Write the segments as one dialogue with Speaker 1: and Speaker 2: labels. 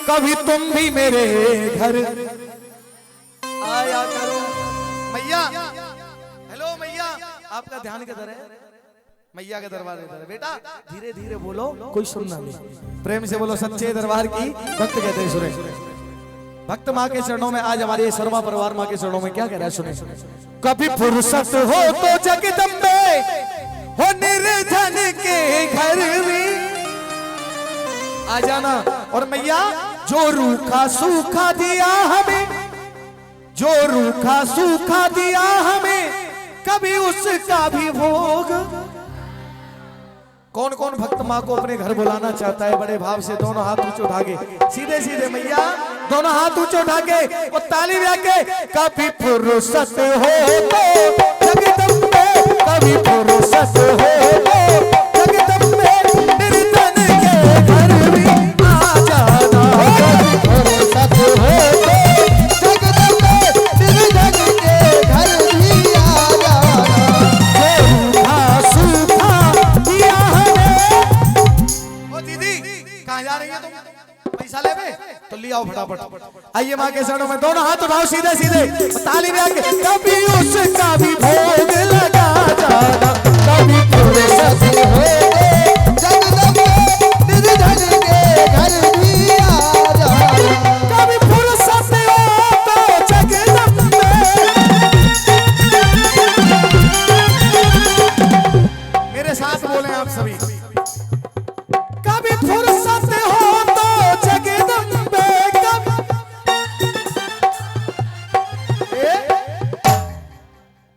Speaker 1: कभी तुम भी मेरे घर आया करो। मैया, हेलो मैया, आपका ध्यान किधर है? मैया के दरबार इधर है। बेटा धीरे धीरे बोलो, कोई सुनना नहीं। प्रेम से बोलो सच्चे दरबार की भक्त कहते हैं सुने। भक्त माँ के चरणों में आज हमारे शर्मा परिवार माँ के चरणों में क्या कह रहा है सुने। कभी फुर्सत हो तो जगदम्बे हो निर्धन के घर में आ जाना। और मैया जो रूखा सूखा दिया हमें, जो रूखा सूखा दिया हमें, कभी उसका भी भोग। कौन कौन भक्त माँ को अपने घर बुलाना चाहता है? बड़े भाव से दोनों हाथ ऊंचे उठा के, सीधे सीधे मैया दोनों हाथ ऊंचे उठा के और ताली बजा के। कभी फुर्सत हो तो जगदम्बे, कभी फुर्सत हो तो जगदम्बे, निर्धन के घर में आ जाना। कभी फुर्सत हो तो जगदम्बे, निर्धन के घर में आ जाना। जो रूखा सूखा दिया हमें। ओ दीदी कहाँ जा रही है तुम? पैसा ले बे तो ले आओ फटाफट। आइए माँ के चरणों में दोनों हाथ उठाओ सीधे सीधे, ताली बजा के। कभी उसका भी भोग लगा जाना। कभी फुर्सत हो जगदम्बे, निर्धन के घर भी आ जाना। कभी फुर्सत हो तो जगदम्बे। मेरे साथ बोले आप सभी। कभी फुर्सत हो तो जगदम्बे।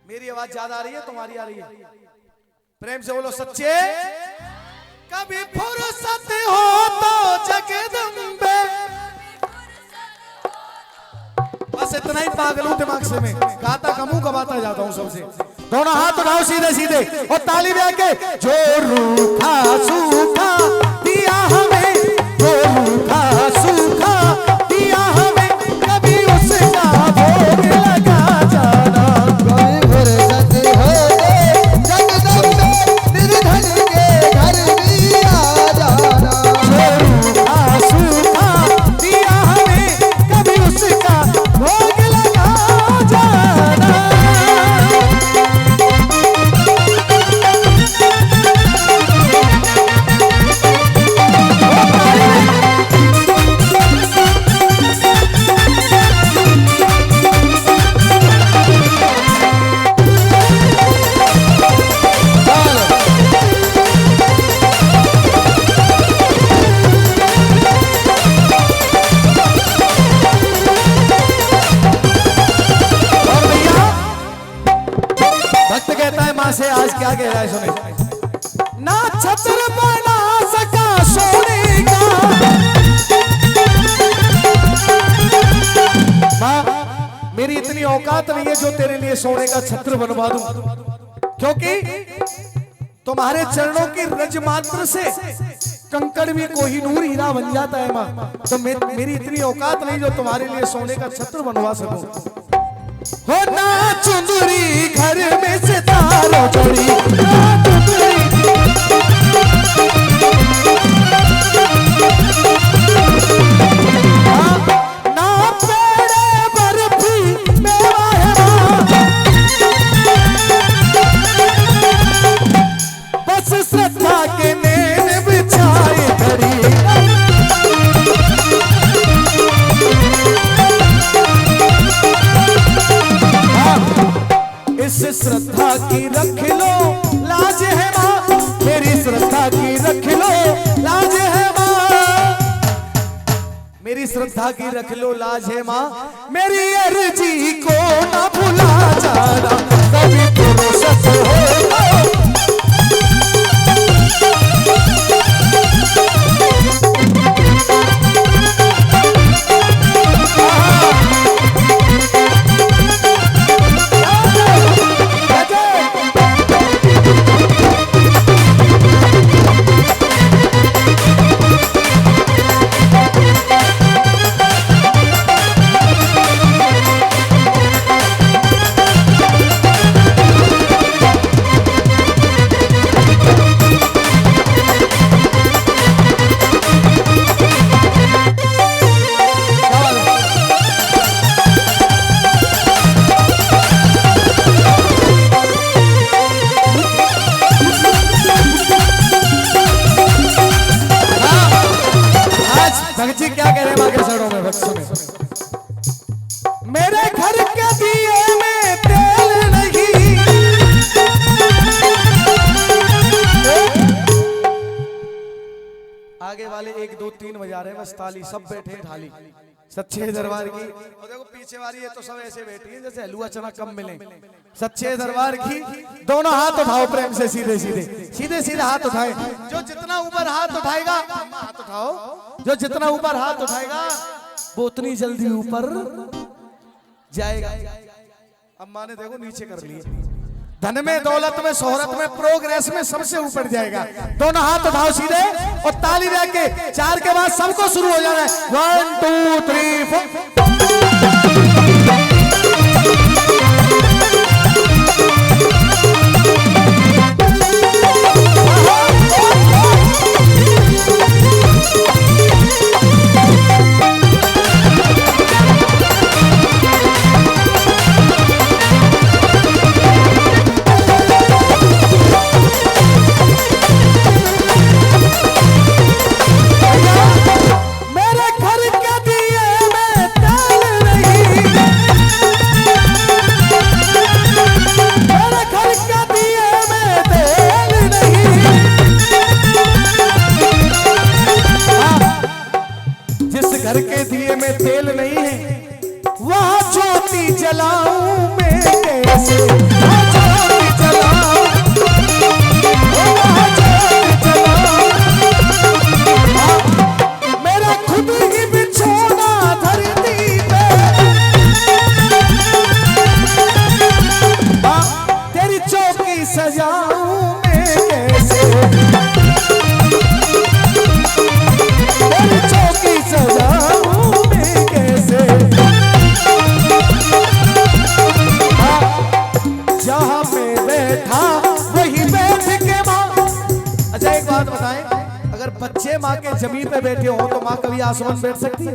Speaker 1: मेरी आवाज ज्यादा आ रही है तुम्हारी आ रही है? प्रेम से बोलो सच्चे। कभी फुर्सत हो तो जगदम्बे। बस इतना ही पागल हूं दिमाग से मैं, गाता कम हूं गवाता जाता हूं सबसे। दोनों हाथ उठाओ सीधे सीधे और ताली बजा के। जो रूखा सूखा दिया हमें, जो रूखा सूखा दिया हमें, कभी उसका भोग लगा जाना। कभी फुर्सत हो जगदम्बे, निर्धन के घर भी आ जाना। जो रूखा सूखा दिया हमें, कभी उसका भोग लगा जाना। भक्त कहता है माँ से आज क्या कह रहा है सुने। ना छत्र बना सका सोने का। माँ मेरी इतनी औकात नहीं है जो तेरे लिए सोने का छत्र बनवा दूं, क्योंकि तुम्हारे चरणों की रज मात्र से कंकड़ भी कोहिनूर हीरा बन जाता है माँ। तो मेरी इतनी औकात नहीं जो तुम्हारे लिए सोने का छत्र बनवा सकूं। हो ना चुंदरी घर में सितारों जोड़ी, ना चुंदरी। ना पेड़े बर्फी मेवा है बस श्रद्धा के नैन बिछाए घड़ी। इस श्रद्धा की रख लो लाज है माँ, मेरी श्रद्धा की रख लो लाज है माँ, मेरी श्रद्धा की रख लो लाज है माँ। मेरी अर्जी को ना भुला जाना। कभी फुर्सत हो भगत जी क्या कह रहे हैं माँ के शरणों में? भक्त सुने। मेरे घर के दिए में तेल नहीं, आगे वाले 1 2 3 बजा रहे हैं बस ताली, सब बैठे हैं ढाली सच्चे दरबार की। और देखो पीछे वाली ये तो सब ऐसे बैठी है जैसे हलवा चना कम मिले। सच्चे दरबार की दोनों हाथ उठाओ प्रेम से, सीधे सीधे सीधे सीधे हाथ उठाए। जो जितना ऊपर हाथ उठाएगा, हाथ उठाओ, जो जितना ऊपर हाथ उठाएगा वो उतनी जल्दी ऊपर जाएगा। अम्मा ने देखो नीचे कर लिए। धन में, दौलत में, शोहरत में, प्रोग्रेस में सबसे ऊपर जाएगा। दोनों हाथ उठाओ सीधे और ताली दे के 4 के बाद सबको शुरू हो जाना है। 1 2 3 4। घर के दिए में तेल नहीं है, वहाँ ज्योति जलाऊं मैं कैसे? वहाँ ज्योति जलाऊं, वहाँ ज्योति जलाऊं। मेरा खुद ही बिछोना धरती पे, तेरी चौकी सजाऊं मैं कैसे? तेरी चौकी सजाऊं मैं कैसे? जहाँ मैं बैठा वही बैठ के माँ। अच्छा एक बात बताएं, अगर बच्चे माँ के जमीन पे बैठे हो तो माँ कभी आसमान बैठ सकती है?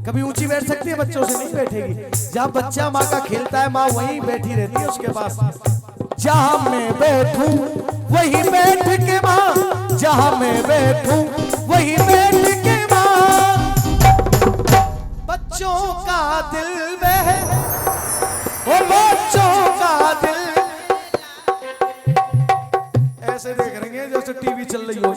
Speaker 1: कभी ऊंची बैठ सकती है? बच्चों से नहीं बैठेगी। जहाँ बच्चा माँ का खेलता है, माँ वहीं बैठी रहती है उसके पास। जहाँ मैं बैठूं वही बैठ के माँ, जहाँ मैं बैठूं वही बैठ के माँ। बच्चों का दिल में है, वो बच्चों का दिल। ऐसे देख रहे हैं जैसे टीवी चल रही हो।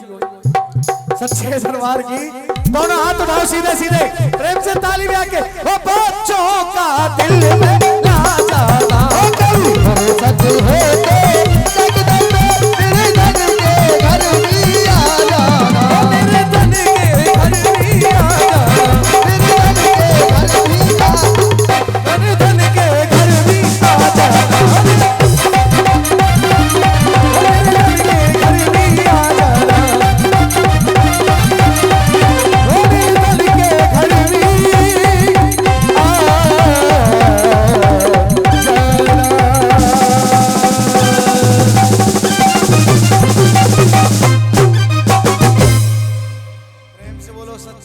Speaker 1: सच्चे दरबार की दोनों हाथ उठाओ सीधे सीधे, प्रेम से ताली बजा के। वो बच्चों का दिल में ना जाना, कभी सच है